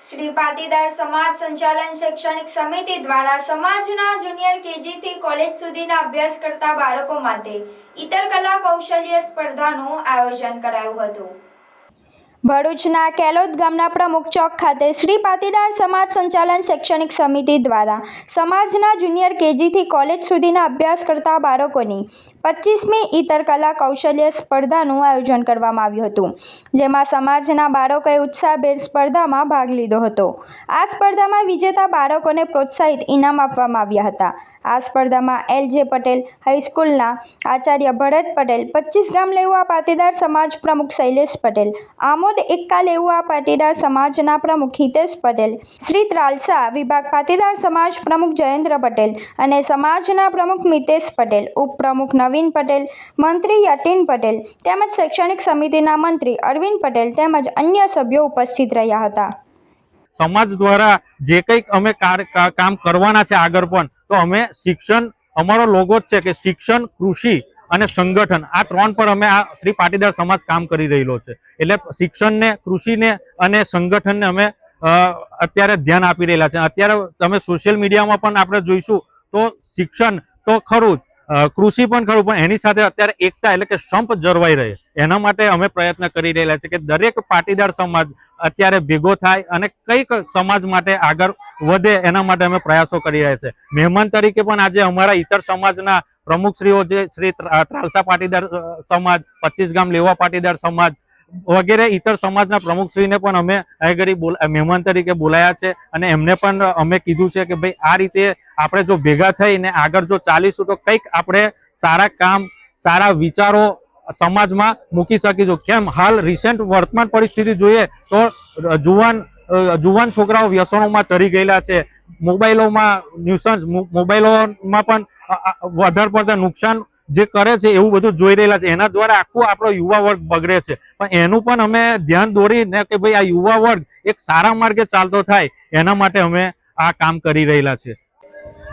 શ્રી પાટીદાર સમાજ સંચાલન શૈક્ષણિક સમિતિ દ્વારા સમાજના જુનિયર કેજીથી કોલેજ સુધીના અભ્યાસ કરતા બાળકો માટે ઇતર કલા કૌશલ્ય સ્પર્ધાનું આયોજન કરાયું હતું। ભરૂચના કેલોદ ગામના પ્રમુખ ચોક ખાતે શ્રી પાટીદાર સમાજ સંચાલન શૈક્ષણિક સમિતિ દ્વારા સમાજના જુનિયર કેજીથી કોલેજ સુધીના અભ્યાસ કરતા બાળકોની 25મી ઇતર કલા કૌશલ્ય સ્પર્ધાનું આયોજન કરવામાં આવ્યું હતું, જેમાં સમાજના બાળકોએ ઉત્સાહભેર સ્પર્ધામાં ભાગ લીધો હતો। આ સ્પર્ધામાં વિજેતા બાળકોને પ્રોત્સાહિત ઇનામ આપવામાં આવ્યા હતા। આ સ્પર્ધામાં એલ.જે. પટેલ હાઈસ્કૂલના આચાર્ય ભરત પટેલ, 25 ગામ લેઉવા પાટીદાર સમાજ પ્રમુખ શૈલેષ પટેલ, આમોદ એક્કા લેઉવા પાટીદાર સમાજના પ્રમુખ હિતેશ પટેલ, શ્રી ત્રાલસા વિભાગ પાટીદાર સમાજ પ્રમુખ જયેન્દ્ર પટેલ અને સમાજના પ્રમુખ મિતેશ પટેલ, ઉપપ્રમુખ નવીન પટેલ, મંત્રી યતીન પટેલ તેમજ શૈક્ષણિક સમિતિના મંત્રી અરવિંદ પટેલ તેમજ અન્ય સભ્યો ઉપસ્થિત રહ્યા હતા। સમાજ દ્વારા જે કંઈક અમે કામ કરવાના છે આગળ પણ, તો અમે શિક્ષણ, અમારો લોગો જ છે કે શિક્ષણ, કૃષિ અને સંગઠન, આ ત્રણ પર અમે આ શ્રી પાટીદાર સમાજ કામ કરી રહેલો છે। એટલે શિક્ષણને, કૃષિને અને સંગઠનને અમે અત્યારે ધ્યાન આપી રહેલા છે। અત્યારે તમે સોશિયલ મીડિયામાં પણ આપણે જોઈશું તો શિક્ષણ તો ખરું જ, કૃષિ પણ ખરું, પણ એની સાથે અત્યારે એકતા એટલે કે સંપ જળવાઈ રહે એના માટે અમે પ્રયત્ન કરી રહેલા છે કે દરેક પાટીદાર સમાજ અત્યારે ભેગો થાય અને કંઈક સમાજ માટે આગળ વધે એના માટે અમે પ્રયાસો કરી રહ્યા છે। મહેમાન તરીકે પણ આજે અમારા ઇતર સમાજના પ્રમુખશ્રીઓ જે શ્રી ત્રાલસા પાટીદાર સમાજ, 25 ગામ લેવા પાટીદાર સમાજ વગેરે ઇતર સમાજના પ્રમુખશ્રીને પણ અમે આગળ મહેમાન તરીકે બોલાયા છે અને એમને પણ અમે કીધું છે કે ભાઈ આ રીતે આપણે જો ભેગા થઈને આગળ જો ચાલીશું તો કંઈક આપણે સારા કામ, સારા વિચારો સમાજમાં મૂકી શકીશું। કેમ હાલ રિસેન્ટ વર્તમાન પરિસ્થિતિ જોઈએ તો જુવાન છોકરાઓ વ્યસનોમાં ચડી ગયેલા છે, મોબાઈલોમાં ન્યુસન્સ, મોબાઈલોમાં પણ વધારે પડતા નુકસાન જે કરે છે એવું બધું જોઈ રહેલા છે। એના દ્વારા આખું આપણો યુવા વર્ગ બગડે છે, પણ એનું પણ અમે ધ્યાન દોરીને કે ભાઈ આ યુવા વર્ગ એક સારા માર્ગે ચાલતો થાય એના માટે અમે આ કામ કરી રહેલા છે।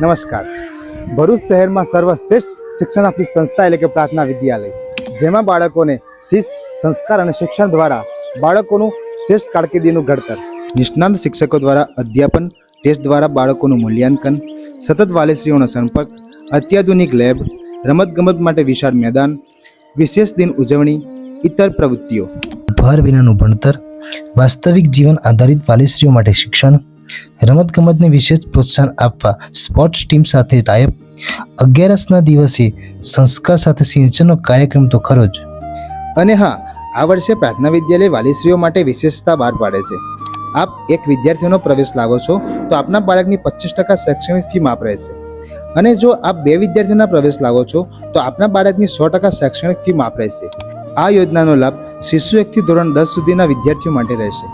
નમસ્કાર, ભરૂચ શહેરમાં સર્વશ્રેષ્ઠ શિક્ષણ આપતી સંસ્થા એટલે કે પ્રાર્થના વિદ્યાલય, જેમાં બાળકોને શિસ્ત, સંસ્કાર અને શિક્ષણ દ્વારા બાળકોનું શ્રેષ્ઠ કારકિર્દીનું ઘડતર, નિષ્ણાત શિક્ષકો દ્વારા અધ્યાપન, ટેસ્ટ દ્વારા બાળકોનું મૂલ્યાંકન, સતત વાલીશ્રીઓનો સંપર્ક, અત્યાધુનિક લેબ, રમતગમત માટે વિશાળ મેદાન, વિશેષ દિન ઉજવણી, ઇતર પ્રવૃત્તિઓ, ભાર વિનાનું ભણતર, વાસ્તવિક જીવન આધારિત વાલીશ્રીઓ માટે શિક્ષણ, રમતગમતને વિશેષ પ્રોત્સાહન આપવા સ્પોર્ટ્સ ટીમ સાથે ટાઈપ, 11ના દિવસે સંસ્કાર સાથે સિંચનનો કાર્યક્રમ તો ખરો જ। અને હા, આ વર્ષે પ્રાર્થના વિદ્યાલય વાલીશ્રીઓ માટે વિશેષતા બહાર પાડે છે। આપ એક વિદ્યાર્થીનો પ્રવેશ લાવો છો તો આપના બાળકની 25% શૈક્ષણિક ફી માફ રહેશે, અને જો આપ 2 વિદ્યાર્થીઓના પ્રવેશ લાવો છો તો આપના બાળકની 100% શૈક્ષણિક ફી માફ રહેશે। આ યોજનાનો લાભ શિશુ 1 થી ધોરણ 10 સુધીના વિદ્યાર્થીઓ માટે રહેશે।